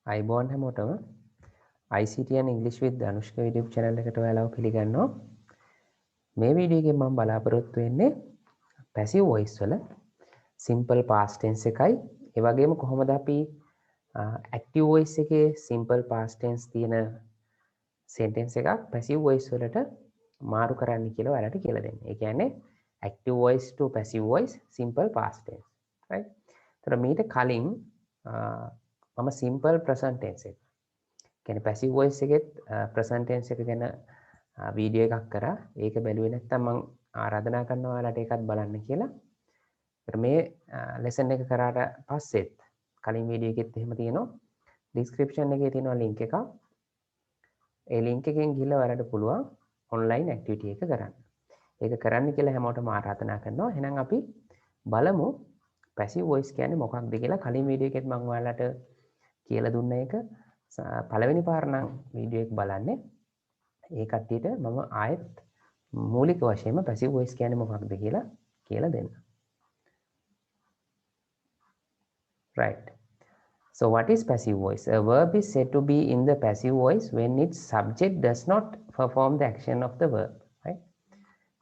අයිබෝන් හැමෝටම ICT and English with Anushka YouTube channel එකට ඔයාලව පිළිගන්නවා. මේ වීඩියෝ එකෙන් මම බලාපොරොත්තු වෙන්නේ passive voice වල simple past tense එකයි ඒ වගේම කොහොමද අපි active voice එකේ simple past tense තියෙන sentence එකක් passive voice වලට මාරු කරන්න කියලා ඔයාලට කියලා දෙන්නේ. ඒ කියන්නේ active voice to passive voice simple past tense. right? ඒතර මීට කලින් මම simple present tense එක කියන්නේ passive voice එකෙත් present tense එක ගැන වීඩියෝ එකක් කරා. ඒක බැලුවේ නැත්නම් මම ආරාධනා කරනවා ඔයාලට ඒකත් බලන්න කියලා. ඒත් මේ lesson එක කරාට පස්සෙත් කලින් වීඩියෝ එකෙත් එහෙම තියෙනවා. description එකේ තියෙනවා link එකක්. ඒ link එකෙන් ගිහලා ඔයාලට පුළුවන් online activity එක කරන්න. ඒක කරන්න කියලා හැමෝටම ආරාධනා කරනවා. එහෙනම් අපි බලමු passive voice කියන්නේ මොකක්ද කියලා. කලින් වීඩියෝ එකෙත් මම ඔයාලට කියලා දුන්න එක පළවෙනි පාර නම් වීඩියෝ එක බලන්නේ. ඒ කට්ටියට මම ආයෙත් මූලික වශයෙන්ම passive voice කියන්නේ මොකක්ද කියලා දෙන්න. Right. So what is passive voice? A verb is said to be in the passive voice when its subject does not perform the action of the verb. Right?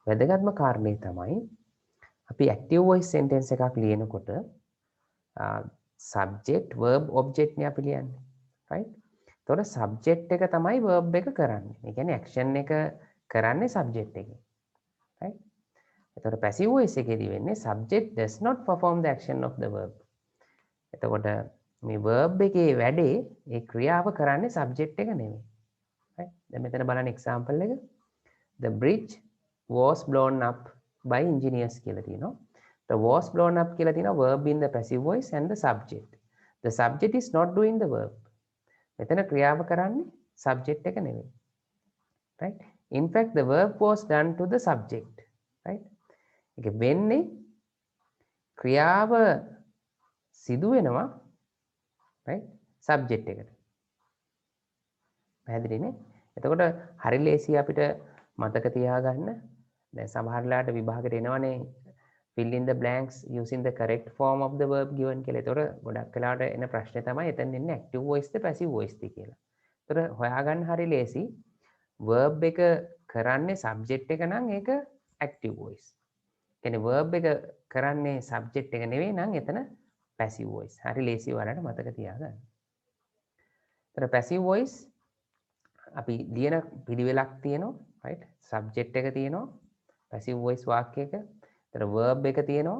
වැදගත්ම කාරණේ තමයි අපි active voice sentence එකක් ලියනකොට subject verb object නේ අපි ලියන්නේ. Right? එතකොට subject එක තමයි verb එක කරන්නේ. ඒ කියන්නේ action එක කරන්නේ subject එකේ. right? එතකොට passive voice එකේදී වෙන්නේ subject does not perform the action of the verb. එතකොට මේ verb එකේ වැඩේ ඒ ක්‍රියාව කරන්නේ subject එක නෙමෙයි. right? දැන් මෙතන බලන්න example එක. The bridge was blown up by engineers කියලා තියෙනවා. The was blown up කියලා තියෙනවා verb in the passive voice and the subject. The subject is not doing the verb. මෙතන ක්‍රියාව කරන්නේ subject එක නෙවෙයි. right? In fact the verb was done to the subject. right? ඒක වෙන්නේ ක්‍රියාව සිදු වෙනවා right? subject එකට. පැහැදිලිනේ? එතකොට හරි ලේසි අපිට මතක තියාගන්න. දැන් සමහර වෙලාවට විභාගෙට එනවනේ fill in the blanks using the correct form of the verb given කියලා. ඒතකොට ගොඩක් වෙලාවට එන ප්‍රශ්නේ තමයි එතන ඉන්නේ active voice ද passive voice ද කියලා. ඒතකොට හොයාගන්න හරි ලේසි. verb එක කරන්නේ subject එක නම් ඒක active voice. කියන්නේ verb එක කරන්නේ subject එක නෙවෙයි නම් එතන passive voice. හරි ලේසි ඔයාලට මතක තියාගන්න. ඒතර passive voice අපි ලියන පිළිවෙලක් තියෙනවා. right? subject එක තියෙනවා. passive voice වාක්‍යයක तर verb එක තියෙනවා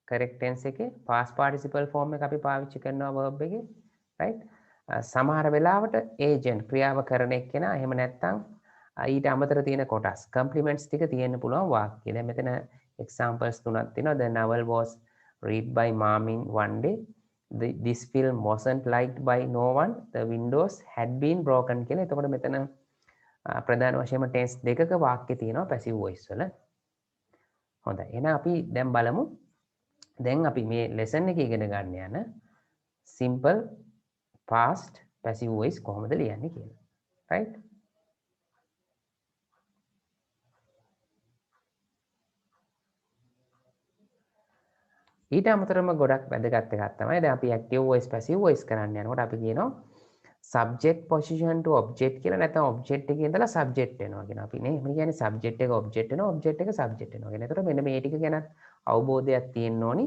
correct tense එකේ past participle form එක අපි පාවිච්චි කරනවා verb එකේ right සමහර වෙලාවට agent ක්‍රියාව කරන එක්කෙනා එහෙම නැත්නම් ඊට අමතර තියෙන කොටස් complements ටික තියෙන්න පුළුවන් වාක්‍ය. දැන් මෙතන examples තුනක් තියෙනවා. The novel was read by mom in one day. This film wasn't liked by no one. The windows had been broken කියලා. එතකොට මෙතන ප්‍රධාන වශයෙන්ම tense දෙකක වාක්‍ය තියෙනවා passive voice වල. හොඳයි. එහෙනම් අපි දැන් බලමු. දැන් අපි මේ lesson එකේ ඉගෙන ගන්න යන simple past passive voice කොහොමද ලියන්නේ කියලා. right? ඊට අමතරව ගොඩක් වැදගත් එකක් තමයි දැන් අපි active voice passive voice කරන්න යනකොට අපි කියනවා subject position to object කියලා නැත්නම් object එකේ ඉඳලා subject වෙනවා කියන අපි නේ. මේ කියන්නේ subject එක object වෙනවා object එක subject වෙනවා කියන. ඒතර මෙන්න මේ ටික ගැන අවබෝධයක් තියෙන්න ඕනි.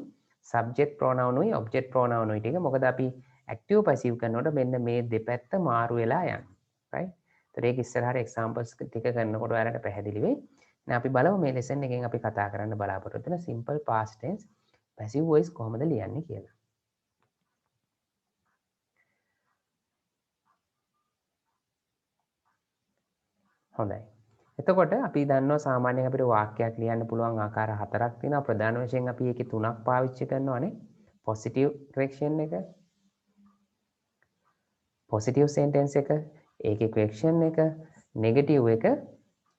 subject pronoun උයි object pronoun උයි ටික. මොකද අපි active passive කරනකොට මෙන්න මේ දෙපැත්ත මාරු වෙලා යනවා. right? ඒතර ඒක ඉස්සරහට examples ටික කරනකොට ඔයාලට පැහැදිලි වෙයි. දැන් අපි බලමු මේ lesson එකෙන් අපි කතා කරන්න බලාපොරොත්තු වෙන simple past tense passive voice කොහොමද ලියන්නේ කියලා. හොඳයි. එතකොට අපි දන්නවා සාමාන්‍යයෙන් අපිට වාක්‍යයක් ලියන්න පුළුවන් ආකාර හතරක් තියෙනවා. ප්‍රධාන වශයෙන් අපි ඒකේ තුනක් පාවිච්චි කරනවානේ. positive question එක, positive sentence එක, ඒකේ question එක, negative එක,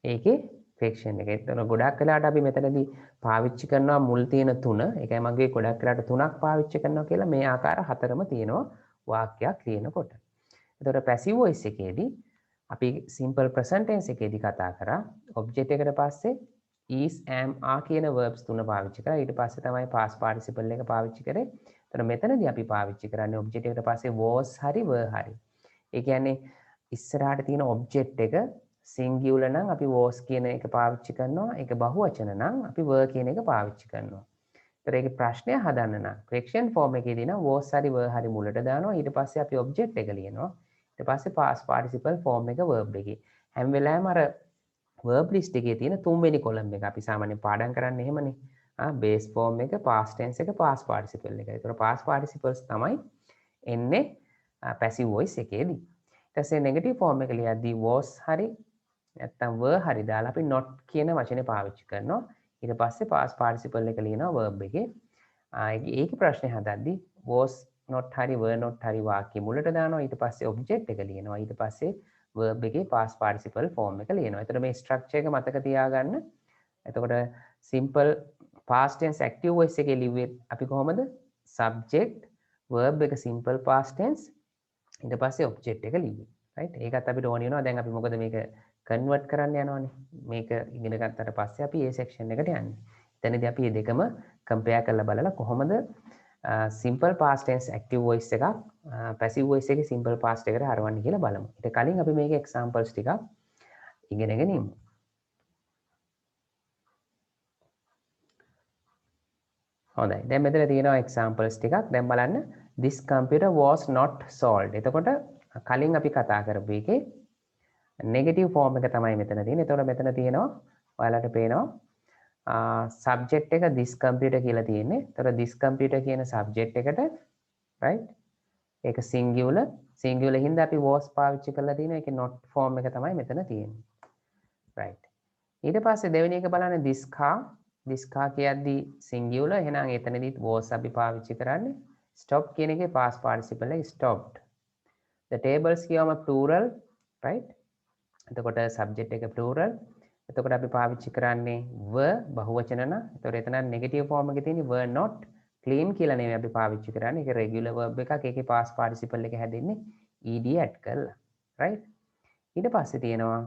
ඒකේ question එක. එතන ගොඩක් වෙලාවට අපි මෙතනදී පාවිච්චි කරනවා මුල් තියෙන තුන. ඒකයි මගේ ගොඩක් වෙලාවට තුනක් පාවිච්චි කරනවා කියලා මේ ආකාර හතරම තියෙනවා වාක්‍යයක් ලියනකොට. එතකොට passive voice එකේදී අපි simple present tense එකේදී කතා කරා object එකට පස්සේ is am are කියන verbs තුන පාවිච්චි කරා. ඊට පස්සේ තමයි past participle එක පාවිච්චි කරේ. එතකොට මෙතනදී අපි පාවිච්චි කරන්නේ ඔබ්ජෙක්ට් එකට පස්සේ was හරි were හරි. ඒ කියන්නේ ඉස්සරහට තියෙන ඔබ්ජෙක්ට් එක සිංගියුලර් නම් අපි was කියන එක පාවිච්චි කරනවා. ඒක බහුවචන නම් අපි were කියන එක පාවිච්චි කරනවා. ඒතර ඒකේ ප්‍රශ්නය හදන්න නම් ක්වෙස්චන් ෆෝම් එකේදී නම් was හරි were හරි මුලට දානවා. ඊට පස්සේ අපි ඔබ්ජෙක්ට් එක ලියනවා. ඊට පස්සේ past participle form එක verb එකේ. හැම වෙලාවෙම අර verb list එකේ තියෙන තුන්වෙනි කොලම් එක අපි සාමාන්‍යයෙන් පාඩම් කරන්නේ එහෙමනේ. base form එක, past tense එක, past participle එක. ඒතර past participles තමයි එන්නේ passive voice එකේදී. ඊට පස්සේ negative form එක ලියද්දී was හරි නැත්තම් were හරි දාලා අපි not කියන වචනේ පාවිච්චි කරනවා. ඊට පස්සේ past participle එක ලියනවා verb එකේ. ඒකේ ප්‍රශ්නේ හදද්දී was not හරි were not හරි වාක්‍ය මුලට දානවා. ඊට පස්සේ object එක ලියනවා. ඊට පස්සේ verb එකේ past participle form එක ලියනවා. එතකොට මේ structure එක මතක තියාගන්න. එතකොට simple past tense active voice එකේ ලිව්වේ අපි කොහොමද? subject verb එක simple past tense ඊට පස්සේ object එක ලිව්වේ. right? ඒකත් අපිට ඕන වෙනවා. දැන් අපි මොකද මේක convert කරන්න යනවානේ. මේක ඉගෙන ගත්තට පස්සේ අපි මේ section එකට යන්නේ. එතනදී අපි මේ දෙකම compare කරලා බලලා කොහොමද simple past tense active voice එකක් passive voice එකේ simple past එකට හරවන්නේ කියලා බලමු. ඊට කලින් අපි මේකේ examples ටිකක් ඉගෙනගෙන ඉමු. හොඳයි. දැන් මෙතන තියෙනවා examples ටිකක්. දැන් බලන්න this computer was not sold. එතකොට කලින් අපි කතා කරපු එකේ negative form එක තමයි මෙතන තියෙන්නේ. එතකොට මෙතන තියෙනවා ඔයාලට පේනවා subject එක this computer කියලා තියෙන්නේ. එතකොට this computer කියන subject එකට right ඒක singular හින්දා අපි was පාවිච්චි කරලා තියෙනවා. ඒකේ not form එක තමයි මෙතන තියෙන්නේ. right. ඊට පස්සේ දෙවෙනි එක බලන්න this car කියද්දී singular එහෙනම් එතනදිත් was අපි පාවිච්චි කරන්නේ. stop කියන එකේ past participle එක stopped. the tables කියවම plural right. එතකොට subject එක plural. එතකොට අපි පාවිච්චි කරන්නේ were බහුවචන නම්. එතකොට එතන negative form එකේ තියෙන්නේ were not clean කියලා නෙමෙයි අපි පාවිච්චි කරන්නේ. ඒක regular verb එකක්. ඒකේ past participle එක හැදෙන්නේ ed add කරලා. right? ඊට පස්සේ තියෙනවා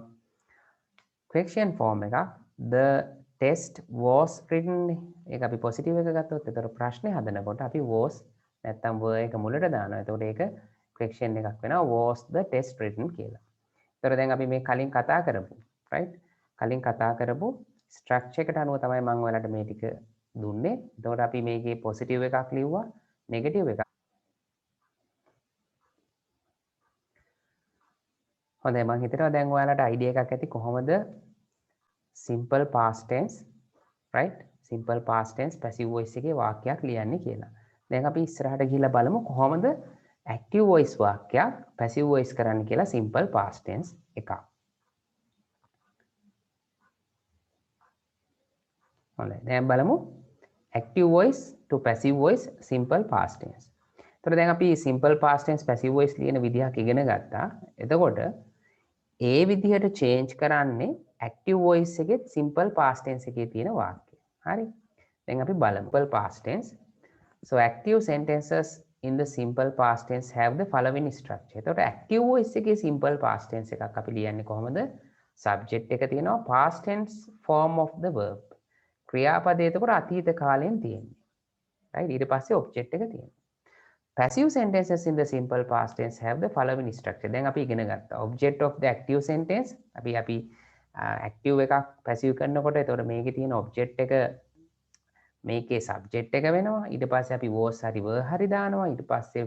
question form එකක්. the test was written. ඒක අපි positive එක ගත්තොත් එතකොට ප්‍රශ්නේ හදනකොට අපි was නැත්තම් were එක මුලට දානවා. එතකොට ඒක question එකක් වෙනවා was the test written කියලා. එතකොට දැන් අපි මේ කලින් කතා කරපු right? කලින් කතා කරපු ස්ට්‍රක්චර් එකට අනුව තමයි මම ඔයාලට මේ ටික දුන්නේ. එතකොට අපි මේකේ පොසිටිව් එකක් ලිව්වා, නෙගටිව් එකක්. හොඳයි මම හිතනවා දැන් ඔයාලට අයිඩියා එකක් ඇති කොහොමද simple past tense right? simple past tense passive voice එකේ වාක්‍යයක් ලියන්නේ කියලා. දැන් අපි ඉස්සරහට ගිහිල්ලා බලමු කොහොමද active voice වාක්‍යයක් passive voice කරන්න කියලා simple past tense එකක්. හොඳයි දැන් බලමු active voice to passive voice simple past tense. එතකොට දැන් අපි simple past tense passive voice ලියන විදිහක් ඉගෙන ගත්තා. එතකොට ඒ විදිහට change කරන්නේ active voice එකේ simple past tense එකේ තියෙන වාක්‍ය. හරි. දැන් අපි බලමු simple past tense. So active sentences in the simple past tense have the following structure. එතකොට active voice එකේ simple past tense එකක් අපි ලියන්නේ කොහොමද? subject එක තියෙනවා past tense form of the verb. ක්‍රියාපදය එතකොට අතීත කාලයෙන් තියෙන්නේ. right? ඊට පස්සේ object එක තියෙනවා. passive sentences in the simple past tense have the following structure. දැන් අපි ඉගෙන ගත්තා. object of the active sentence අපි active එකක් passive කරනකොට එතකොට මේකේ තියෙන object එක මේකේ subject එක වෙනවා. ඊට පස්සේ අපි was හරි were හරි දානවා. ඊට පස්සේ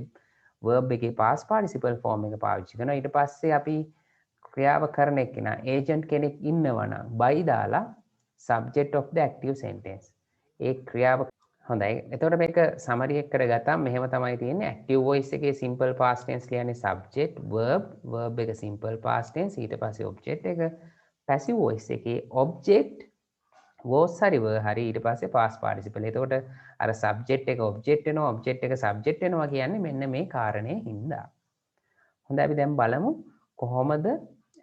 verb එකේ past participle form එක පාවිච්චි කරනවා. ඊට පස්සේ අපි ක්‍රියාව කරන එක්කෙනා agent කෙනෙක් ඉන්නවා නම් by දාලා subject of the active sentence. ඒ ක්‍රියාව හොඳයි. එතකොට මේක summary එක කරගත්තාම මෙහෙම තමයි තියෙන්නේ. active voice එකේ simple past tense කියන්නේ subject, verb එක simple past tense, ඊට පස්සේ object එක. passive voice එකේ object was හරි were හරි ඊට පස්සේ past participle. එතකොට අර subject එක object වෙනවා, object එක subject වෙනවා කියන්නේ මෙන්න මේ කාරණේ හින්දා. හොඳයි අපි දැන් බලමු කොහොමද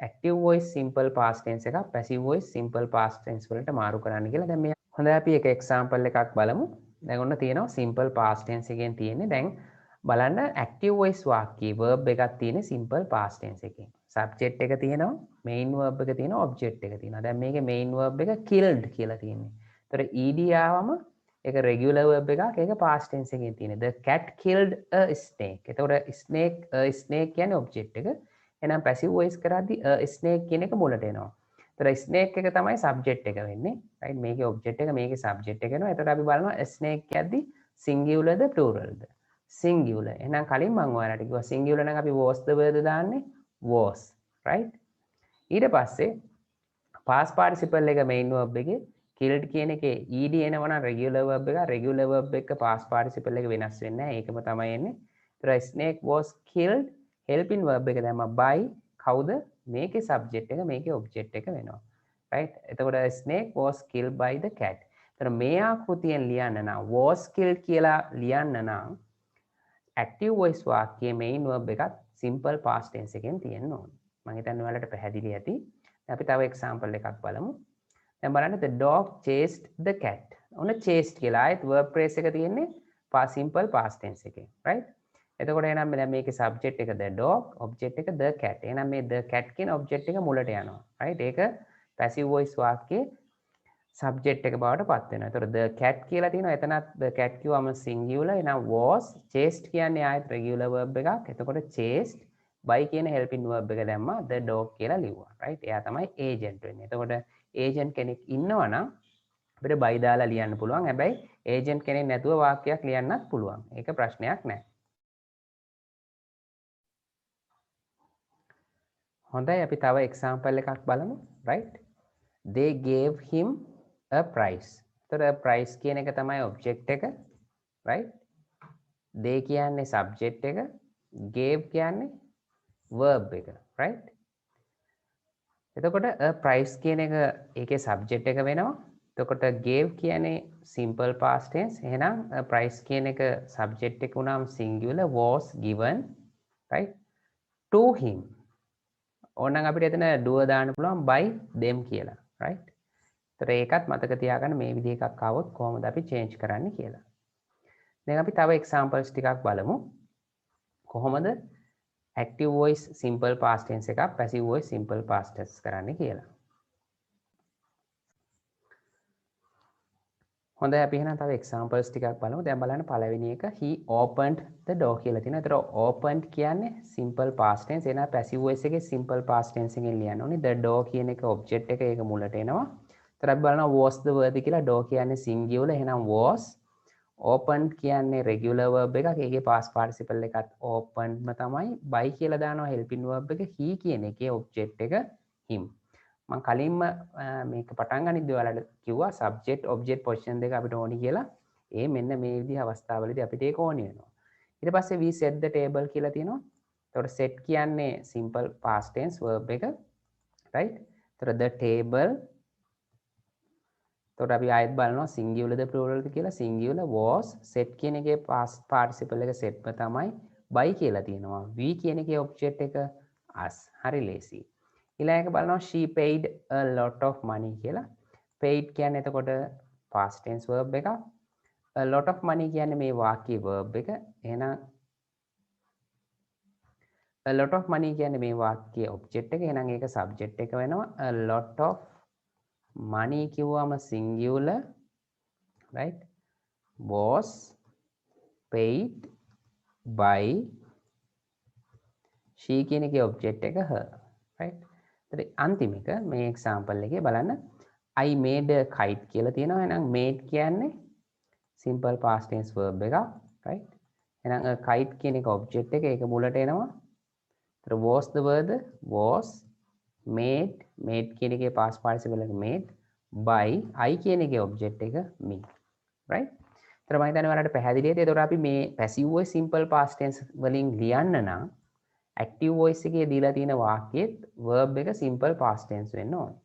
active voice simple past tense එකක් passive voice simple past tense වලට මාරු කරන්න කියලා. දැන් මේ හොඳයි අපි එක example එකක් බලමු. දැන් ඔන්න තියෙනවා simple past tense එකෙන් තියෙන්නේ. දැන් බලන්න active voice වාක්‍යයේ verb එකක් තියෙන්නේ simple past tense එකෙන්. subject එක තියෙනවා, main verb එක තියෙනවා, object එක තියෙනවා. දැන් මේකේ main verb එක killed කියලා තියෙන්නේ. ඒතර ed ආවම ඒක regular verb එකක්. ඒක past tense එකකින් තියෙන. The cat killed a snake. එතකොට snake කියන්නේ object එක. එහෙනම් passive voice කරද්දී a snake කියන එක මුලට එනවා. එතකොට snake එක තමයි subject එක වෙන්නේ. right? මේකේ object එක මේකේ subject එක වෙනවා. එතකොට අපි බලනවා snake කියද්දී singular ද plural ද? singular. එහෙනම් කලින් මම ඔයාලට කිව්වා singular නම් අපි was the word දාන්නේ was. right? ඊට පස්සේ past participle එක main verb එකේ killed කියන එකේ ed එනවා නම් regular verb එක regular verb එක past participle එක වෙනස් වෙන්නේ නැහැ. ඒකම තමයි එන්නේ. ඒතර snake was killed helping verb එක දැම්මා by කවුද? මේකේ subject එක මේකේ object එක වෙනවා. right? එතකොට snake was killed by the cat. ඒතර මේ ආකෘතියෙන් ලියන්න නම් was killed කියලා ලියන්න නම් active voice වාක්‍යයේ main verb එකත් simple past tense එකෙන් තියෙන්න ඕනේ. මම හිතන්නේ ඔයාලට පැහැදිලි ඇති. අපි තව example එකක් බලමු. දැන් බලන්න the dog chased the cat. ඔන්න chased කියලා ආයෙත් verb phrase එක තියෙන්නේ simple past tense එකේ. right? එතකොට එහෙනම් දැන් මේකේ subject එක the dog, object එක the cat. එහෙනම් මේ the cat කියන object එක මුලට යනවා. right? ඒක passive voice වාක්‍යයේ subject එක බවට පත් වෙනවා. එතකොට the cat කියලා තියෙනවා. එතනත් the cat කිව්වම singular. එහෙනම් was chased කියන්නේ ආයෙත් regular verb එකක්. එතකොට chased by කියන helping verb එක දැම්මා the dog කියලා ලිව්වා. right? එයා තමයි agent වෙන්නේ. එතකොට agent කෙනෙක් ඉන්නවා නම් අපිට by දාලා ලියන්න පුළුවන්. හැබැයි agent කෙනෙක් නැතුව වාක්‍යයක් ලියන්නත් පුළුවන්. ඒක ප්‍රශ්නයක් නැහැ. හොඳයි අපි තව example එකක් බලමු. right? They gave him a prize. එතකොට prize කියන එක තමයි object එක. right? they කියන්නේ subject එක. gave කියන්නේ verb එක. right? එතකොට a price කියන එක ඒකේ subject එක වෙනවා. එතකොට gave කියන්නේ simple past tense. එහෙනම් a price කියන එක subject එක උනාම singular was given right to him. ඕනනම් අපිට එතන do දාන්න පුළුවන් by them කියලා. right? එතකොට ඒකත් මතක තියාගන්න මේ විදිහ එකක් ආවොත් කොහොමද අපි change කරන්නේ කියලා. දැන් අපි තව examples ටිකක් බලමු. කොහොමද active voice simple past tense එකක් passive voice simple past tense කරන්න කියලා. හොඳයි අපි එහෙනම් තව examples ටිකක් බලමු. දැන් බලන්න පළවෙනි එක he opened the door කියලා තියෙනවා. ඒතර opened කියන්නේ simple past tense. එනවා passive voice එකේ simple past tense එකෙන් ලියන්න ඕනේ. the door කියන එක object එක ඒක මුලට එනවා. ඒතර අපි බලනවා was the word කියලා door කියන්නේ singular. එහෙනම් was opened කියන්නේ regular verb එකක්. ඒකේ past participle එකත් openedම තමයි. by කියලා දානවා helping verb එක. he කියන එකේ object එක him. මම කලින්ම මේක පටන් ගනිද්දී ඔයාලට කිව්වා subject object position දෙක අපිට ඕනි කියලා. ඒ මෙන්න මේ විදිහ අවස්ථාවලදී අපිට ඒක ඕනි වෙනවා. ඊට පස්සේ we set the table කියලා තියෙනවා. එතකොට set කියන්නේ simple past tense verb එක. right? එතකොට the table. එතකොට අපි ආයෙත් බලනවා singular ද plural ද කියලා. singular was set කියන එකේ past participle එක setම තමයි. by කියලා තියෙනවා. we කියන එකේ object එක us. හරි ලේසි. ඊළඟ එක බලනවා she paid a lot of money කියලා. paid කියන්නේ එතකොට past tense verb එකක්. a lot of money කියන්නේ මේ වාක්‍යයේ verb එක. එහෙනම් a lot of money කියන්නේ මේ වාක්‍යයේ object එක. එහෙනම් ඒක subject එක වෙනවා. a lot of money කිව්වම singular right was paid by she කියන එකේ object එක her right. අන්තිම එක මේ example එකේ බලන්න I made a kite කියලා තියෙනවා. එහෙනම් made කියන්නේ simple past tense verb එකක් right. එහෙනම් a kite කියන එක object එක ඒක මුලට එනවා. ඒතර was the word was made කියන එකේ past participle එක made by I කියන එකේ object එක me right. ඒතර මම හිතන්නේ ඔයාලට පැහැදිලි ඇති. ඒතකොට අපි මේ passive voice simple past tense වලින් ලියන්න නම් active voice එකේ දීලා තියෙන වාක්‍යෙත් verb එක simple past tense වෙන්න ඕනේ.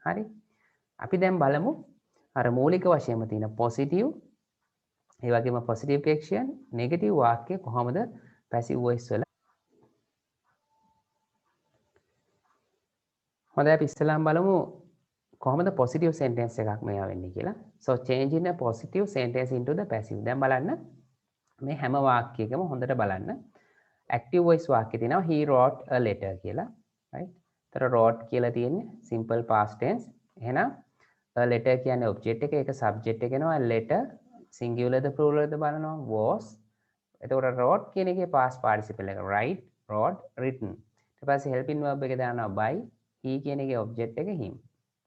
හරි. අපි දැන් බලමු අර මූලික වශයෙන්ම තියෙන positive ඒ වගේම positive action negative වාක්‍ය කොහොමද passive voice වල. හොඳයි අපි ඉස්සෙල්ලාම බලමු කොහොමද positive sentence එකක් මේවා වෙන්නේ කියලා. So changing a positive sentence into the passive. දැන් බලන්න මේ හැම වාක්‍යයකම හොඳට බලන්න. active voice වාක්‍ය තියෙනවා he wrote a letter කියලා right. ඒතර wrote කියලා තියෙන්නේ simple past tense. එහෙනම් a letter කියන්නේ object එක ඒක subject එක වෙනවා letter singular ද plural ද බලනවා was. එතකොට wrote කියන එකේ past participle එක write, wrote, written. ඊට පස්සේ helping verb එක දානවා by, he කියන එකේ object එක him.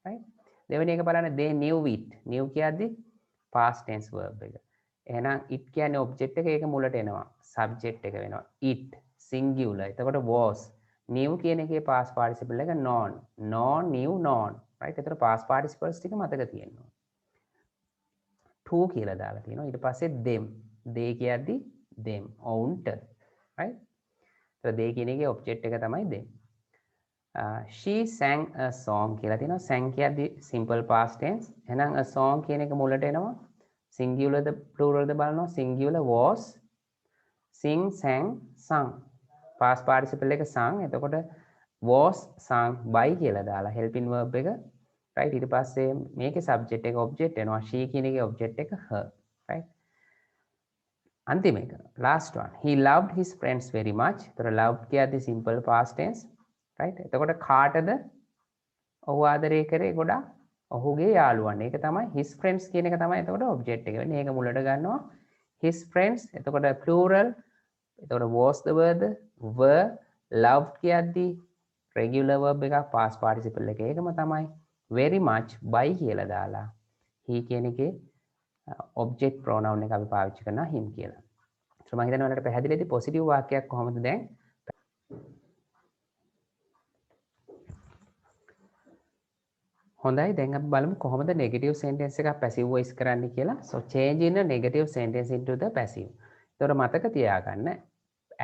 right? දෙවෙනි එක බලන්න they knew it. knew කියද්දි past tense verb එක. එහෙනම් it කියන්නේ object එක ඒක මුලට එනවා. subject එක වෙනවා. it singular. එතකොට was. knew කියන එකේ past participle එක known. known, knew, known. right? එතකොට past participles ටික මතක තියෙනවා. to කියලා දාලා තියෙනවා. ඊට පස්සේ them. they කියද්දි them. ඔවුන්ට. right? එතකොට they කියන එකේ object එක තමයි them. She sang a song කියලා තියෙනවා. sang කියද්දි simple past tense. එහෙනම් a song කියන එක මුලට එනවා. singular ද plural ද බලනවා. singular was, sing, sang, sung. past participle එක sung. එතකොට was sung by කියලා දාලා helping verb එක right. ඊට පස්සේ මේකේ subject එක object වෙනවා. she කියන එකේ object එක her. right. අන්තිම එක last one. he loved his friends very much. එතකොට loved කියද්දි simple past tense. right. එතකොට කාටද ඔහු ආදරය කරේ ගොඩාක්? ඔහුගේ යාළුවන්. ඒක තමයි his friends කියන එක තමයි එතකොට object එක වෙන්නේ. ඒක මුලට ගන්නවා his friends. එතකොට plural. එතකොට was the word were. loved කියද්දි regular verb එකක් past participle එක ඒකම තමයි. very much by කියලා දාලා he කියන එකේ object pronoun එක අපි පාවිච්චි කරනවා him කියලා. so මම හිතනවා ඔයාලට පැහැදිලිද positive වාක්‍යයක් කොහොමද දැන් හොඳයි දැන් අපි බලමු කොහොමද negative sentence එකක් passive voice කරන්න කියලා. so change in a negative sentence into the passive. ඒතකොට මතක තියාගන්න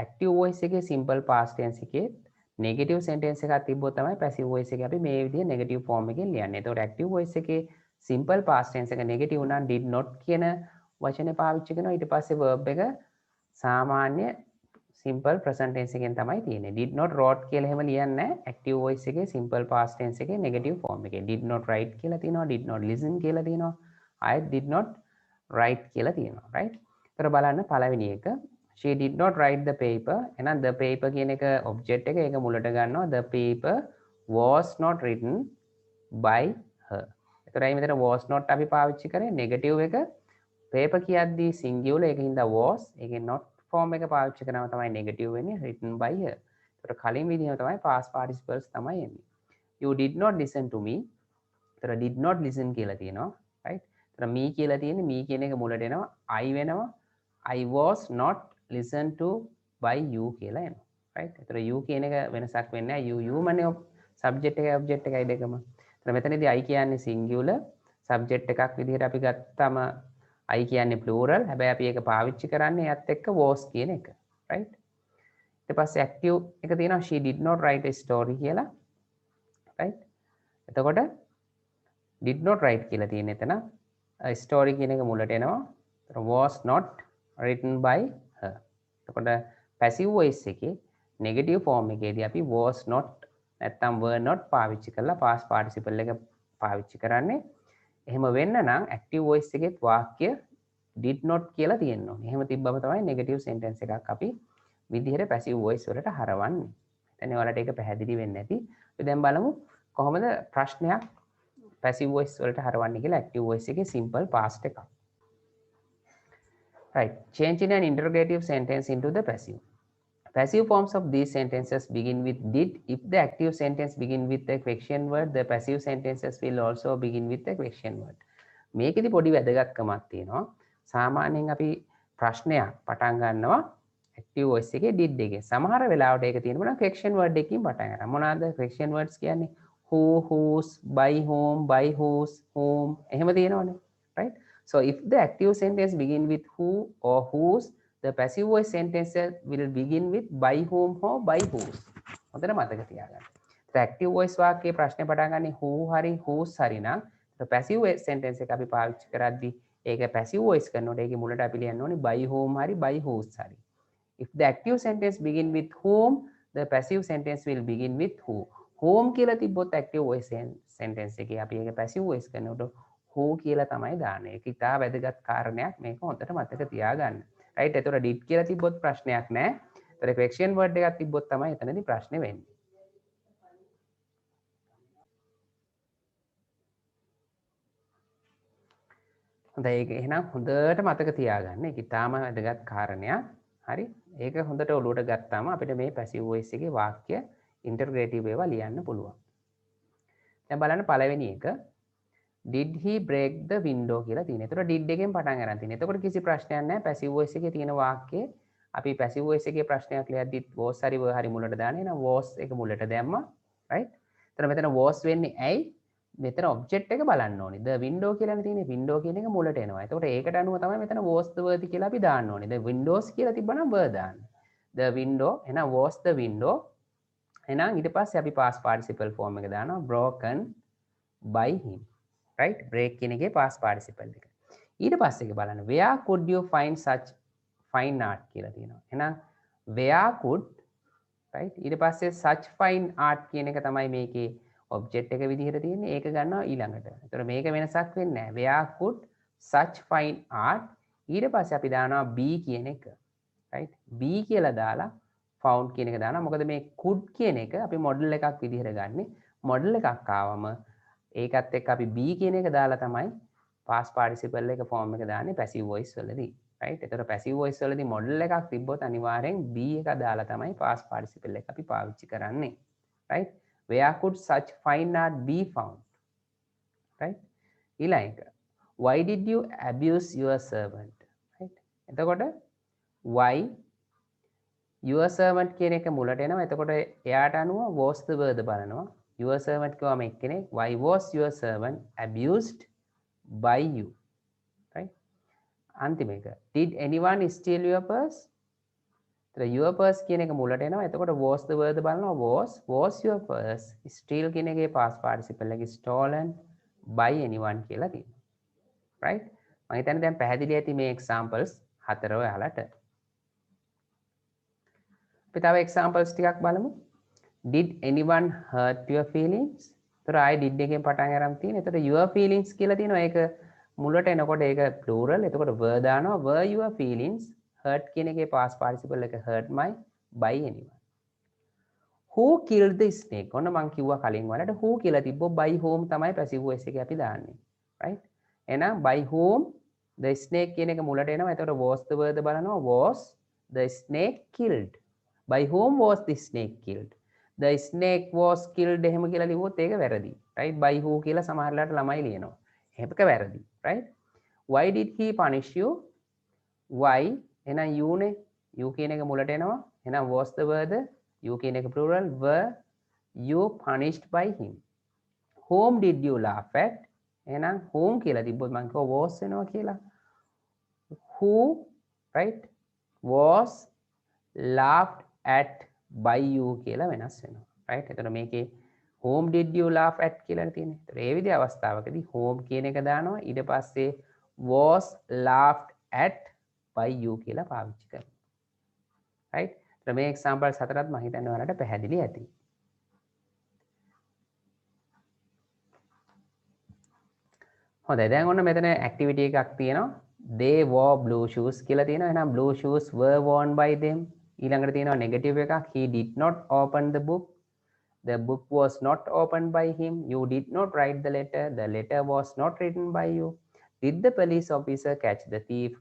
active voice එකේ simple past tense එකේ negative sentence එකක් තිබ්බොත් තමයි passive voice එකේ අපි මේ විදිහේ negative form එකෙන් ලියන්නේ. ඒතකොට active voice එකේ simple past tense එක negative නම් did not කියන වචනේ පාවිච්චි කරනවා. ඊට පස්සේ verb එක සාමාන්‍ය simple present tense එකෙන් තමයි තියෙන්නේ. did not wrote කියලා එහෙම ලියන්නේ නැහැ. active voice එකේ simple past tense එකේ negative form එකේ did not write කියලා තියෙනවා. did not listen කියලා තියෙනවා. ආයෙත් did not write කියලා තියෙනවා. right? ඒතර බලන්න පළවෙනි එක she did not write the paper. එහෙනම් the paper කියන එක object එක ඒක මුලට ගන්නවා. the paper was not written by her. ඒතරයි මෙතන was not අපි පාවිච්චි කරේ negative එක paper කියද්දී singular ඒකින්ද was ඒකේ not form එක පාවිච්චි කරනවා තමයි negative වෙන්නේ written by her. ඒතර කලින් විදිහම තමයි past participles තමයි එන්නේ. you did not listen to me. ඒතර did not listen කියලා තියෙනවා. right? ඒතර me කියලා තියෙන්නේ me කියන එක මුලට එනවා I වෙනවා. I was not listened to by you කියලා එනවා. right? ඒතර you කියන එක වෙනසක් වෙන්නේ නැහැ. you මනේ subject එකයි object එකයි දෙකම. ඒතර මෙතනදී I කියන්නේ singular subject එකක් විදිහට අපි ගත්තම I කියන්නේ plural. හැබැයි අපි ඒක පාවිච්චි කරන්නේ එයත් එක්ක was කියන එක. right? ඊට පස්සේ active එක තියෙනවා she did not write a story කියලා. right? එතකොට did not write කියලා තියෙන එතන story කියන එක මුලට එනවා. was not written by her. එතකොට passive voice එකේ negative form එකේදී අපි was not නැත්තම් were not පාවිච්චි කරලා past participle එක පාවිච්චි කරන්නේ. එහෙම වෙන්න නම් active voice එකේ වාක්‍ය did not කියලා තියෙන්න ඕනේ. එහෙම තිබ්බම තමයි negative sentence එකක් අපි විදිහට passive voice වලට හරවන්නේ. දැන් ඔයාලට ඒක පැහැදිලි වෙන්නේ නැති. අපි දැන් බලමු කොහොමද ප්‍රශ්නයක් passive voice වලට හරවන්නේ කියලා active voice එකේ simple past එකක්. right. Changing an interrogative sentence into the passive. Passive forms of these sentences begin with did. If the active sentence begin with the question word, the passive sentences will also begin with the question word. මේකෙදි පොඩි වැදගත්කමක් තියෙනවා. සාමාන්‍යයෙන් අපි ප්‍රශ්නයක් පටන් ගන්නවා active voice එකේ did එකේ. සමහර වෙලාවට ඒක තියෙනවා question word එකකින් පටන් ගන්නවා. මොනවාද question words කියන්නේ? who, whose, by whom, by whose, whom එහෙම තියෙනවනේ. right? So if the active sentence begin with who or whose, the passive voice sentences will begin with by whom or by whose. හොඳට මතක තියාගන්න. the active voice වාක්‍යයේ ප්‍රශ්නේ පටන් ගන්නේ who හරි whose හරි නම් the passive voice sentence එක අපි පාවිච්චි කරද්දී ඒක passive voice කරනකොට ඒකේ මුලට අපි ලියන්න ඕනේ by whom හරි by whose හරි. if the active sentence begin with whom, the passive sentence will begin with who. whom කියලා තිබ්බොත් active voice sentence එකේ අපි ඒක passive voice කරනකොට who කියලා තමයි දාන්නේ. ඒක ඉතා වැදගත් කාරණයක්. මේක හොඳට මතක තියාගන්න. right? එතකොට did කියලා තිබ්බොත් ප්‍රශ්නයක් නැහැ. ඒතර question word එකක් තිබ්බොත් තමයි එතනදී ප්‍රශ්නේ වෙන්නේ. හොඳයි ඒක එහෙනම් හොඳට මතක තියාගන්න. ඒක ඊටාම වැදගත් කාරණයක්. හරි. ඒක හොඳට ඔලුවට ගත්තාම අපිට මේ පැසිව් වොයිස් එකේ වාක්‍ය ඉන්ටර්ග්‍රේටිව් ඒවා ලියන්න පුළුවන්. දැන් බලන්න පළවෙනි එක did he break the window කියලා තියෙනවා. එතකොට did එකෙන් පටන් ගන්න තියෙනවා. එතකොට කිසි ප්‍රශ්නයක් නැහැ. පැසිව් වොයිස් එකේ තියෙන වාක්‍යයේ අපි පැසිව් වොයිස් එකේ ප්‍රශ්නයක් ලියද්දි was හරි were හරි මුලට දාන්නේ. එහෙනම් was එක මුලට දැම්මා. right? එතන මෙතන was වෙන්නේ ඇයි? මෙතන ඔබ්ජෙක්ට් එක බලන්න ඕනේ. the window කියලානේ තියෙන්නේ. window කියන එක මුලට එනවා. එතකොට ඒකට අනුව තමයි මෙතන was the word කියලා අපි දාන්න ඕනේ. the windows කියලා තිබ්බනම් were දාන්න. the window එහෙනම් was the window. එහෙනම් ඊට පස්සේ අපි past participle form එක දානවා broken by him. right? break කියන එකේ past participle එක. ඊට පස්සේ එක බලන්න where could you find such fine art කියලා තියෙනවා. එහෙනම් where could right? ඊට පස්සේ such fine art කියන එක තමයි මේකේ ඔබ්ජෙක්ට් එක විදිහට තියෙන්නේ. ඒක ගන්නවා ඊළඟට. ඒතර මේක වෙනසක් වෙන්නේ නැහැ. where could such fine art ඊට පස්සේ අපි දානවා be කියන එක. right? be කියලා දාලා found කියන එක දානවා. මොකද මේ could කියන එක අපි මොඩල් එකක් විදිහට ගන්නෙ. මොඩල් එකක් ආවම ඒකත් එක්ක අපි be කියන එක දාලා තමයි past participle එක form එක දාන්නේ passive voice වලදී. right? ඒතර passive voice වලදී මොඩල් එකක් තිබ්බොත් අනිවාර්යෙන් be එක දාලා තමයි past participle එක අපි පාවිච්චි කරන්නේ. right? where could such fine art be found? right? ඊළඟ why did you abuse your servant? right? එතකොට why your servant කියන එක මුලට එනවා. එතකොට එයාට අනුව was the word බලනවා. your servant කියවම එක්කෙනෙක්. why was your servant abused by you? right? අන්තිම එක did anyone steal your purse? එතකොට your purse කියන එක මුලට එනවා. එතකොට was the word බලනවා. was your purse steal කියන එකේ past participle එක stolen by anyone කියලා තියෙනවා. right? මම හිතන්නේ දැන් පැහැදිලි ඇති මේ examples හතර ඔයාලට. අපි තව examples ටිකක් බලමු. did anyone hurt your feelings? එතකොට ආයේ did එකෙන් පටන් අරන් තියෙන. එතකොට your feelings කියලා තියෙනවා. ඒක මුලට එනකොට ඒක plural. එතකොට were දානවා. were your feelings hurt කියන එකේ past participle එක hurt my by anyone. who killed the snake? ඔන්න මං කිව්වා කලින් වලට who කියලා තිබ්බොත් by whom තමයි passive voice එකේ අපි දාන්නේ. right? එහෙනම් by whom the snake කියන එක මුලට එනවා. එතකොට was the word බලනවා. was the snake killed? by whom was the snake killed? the snake was killed එහෙම කියලා ලිව්වොත් ඒක වැරදි. right? by who කියලා සමහරලාට ළමයි ලියනවා. ඒක වැරදි. right? why did he punish you? why එහෙනම් you නේ. you කියන එක මුලට එනවා. එහෙනම් was the word you කියන එක plural. were you punished by him? whom did you laugh at? එහෙනම් whom කියලා තිබ්බොත් මම කිව්වා was වෙනවා කියලා. who right was laughed at by you කියලා වෙනස් වෙනවා. right? එතකොට මේකේ whom did you laugh at කියලා තියෙන්නේ. ඒතර ඒ විදිහ අවස්ථාවකදී whom කියන එක දානවා. ඊට පස්සේ was laughed at by you කියලා පාවිච්චි කරනවා. right? ඒතර මේ examples හතරත් මම හිතන්නේ ඔයාලට පැහැදිලි ඇති. හොඳයි දැන් ඔන්න මෙතන activity එකක් තියෙනවා. they wore blue shoes කියලා තියෙනවා. එහෙනම් blue shoes were worn by them. ඊළඟට තියෙනවා negative එකක්. he did not open the book. the book was not opened by him. you did not write the letter was not written by you. did the police officer catch the thief?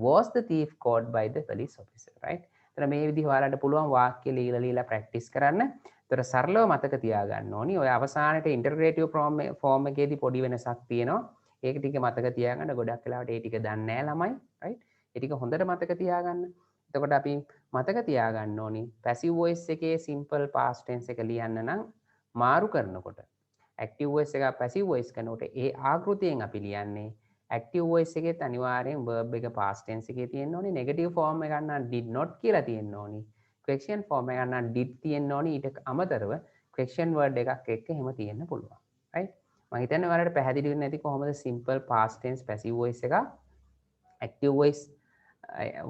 was the thief caught by the police officer? right? එතන මේ විදිහ ඔයාලට පුළුවන් වාක්‍ය লীලා practice කරන්න. ඒතර සරලව මතක තියාගන්න ඕනි. ඔය අවසානයේ ඉන්ටර්ග්‍රේටිව් ෆෝම් එකේදී පොඩි වෙනසක් තියෙනවා. ඒක ටික මතක තියාගන්න. ගොඩක් වෙලාවට ඒ ටික දන්නේ නැහැ ළමයි. right? ඒ ටික හොඳට මතක තියාගන්න. එතකොට අපි මතක තියාගන්න ඕනි passive voice එකේ simple past tense එක ලියන්න නම් මාරු කරනකොට active voice එක passive voice කරනකොට ඒ ආකෘතියෙන් අපි ලියන්නේ active voice එකෙත් අනිවාර්යෙන් verb එක past tense එකේ තියෙන්න ඕනේ. negative form එක ගන්න did not කියලා තියෙන්න ඕනේ. question form එක ගන්න did තියෙන්න ඕනේ. ඊට අමතරව question word එකක් එක්ක එහෙම තියෙන්න පුළුවන්. right? මම හිතන්නේ ඔයාලට පැහැදිලි වෙන්නේ නැති කොහොමද simple past tense passive voice එක active voice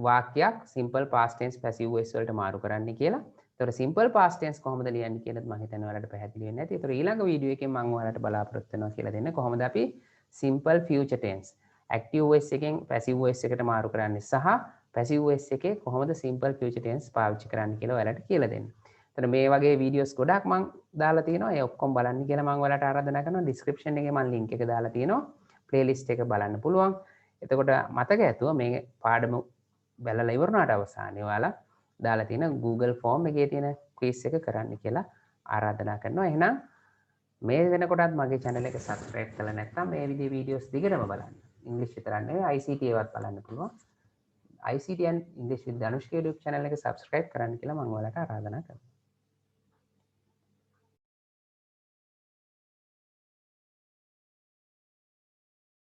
වාක්‍යයක් simple past tense passive voice වලට මාරු කරන්න කියලා. ඒතකොට simple past tense කොහොමද ලියන්නේ කියලාත් මම හිතන්නේ ඔයාලට පැහැදිලි වෙන්නේ නැති. ඒතකොට ඊළඟ වීඩියෝ එකෙන් මම ඔයාලට බලාපොරොත්තු වෙනවා කියලා දෙන්න කොහොමද අපි simple future tense active voice එකෙන් passive voice එකට මාරු කරන්නේ සහ passive voice එකේ කොහොමද simple future tense පාවිච්චි කරන්න කියලා ඔයාලට කියලා දෙන්න. එතන මේ වගේ වීඩියෝස් ගොඩක් මම දාලා තියෙනවා. ඒ ඔක්කොම බලන්න කියලා මම ඔයාලට ආරාධනා කරනවා. description එකේ මම link එක දාලා තියෙනවා. playlist එක බලන්න පුළුවන්. එතකොට මතක ඇතුව මේ පාඩම බැලලා ඉවරනාට අවසානයේ ඔයාලා දාලා තියෙන Google ෆෝම් එකේ තියෙන ක්විස් එක කරන්න කියලා ආරාධනා කරනවා. එහෙනම් මේ වෙනකොටත් මගේ channel එක subscribe කරලා නැත්නම් මේ විදිහේ වීඩියෝස් දිගටම බලන්න. ඉංග්‍රීසි විතරක් නෙවෙයි ICT ඒවත් බලන්න පුළුවන්. ICT and English with Danushka YouTube channel එක subscribe කරන්න කියලා මම ඔයාලට ආරාධනා කරනවා.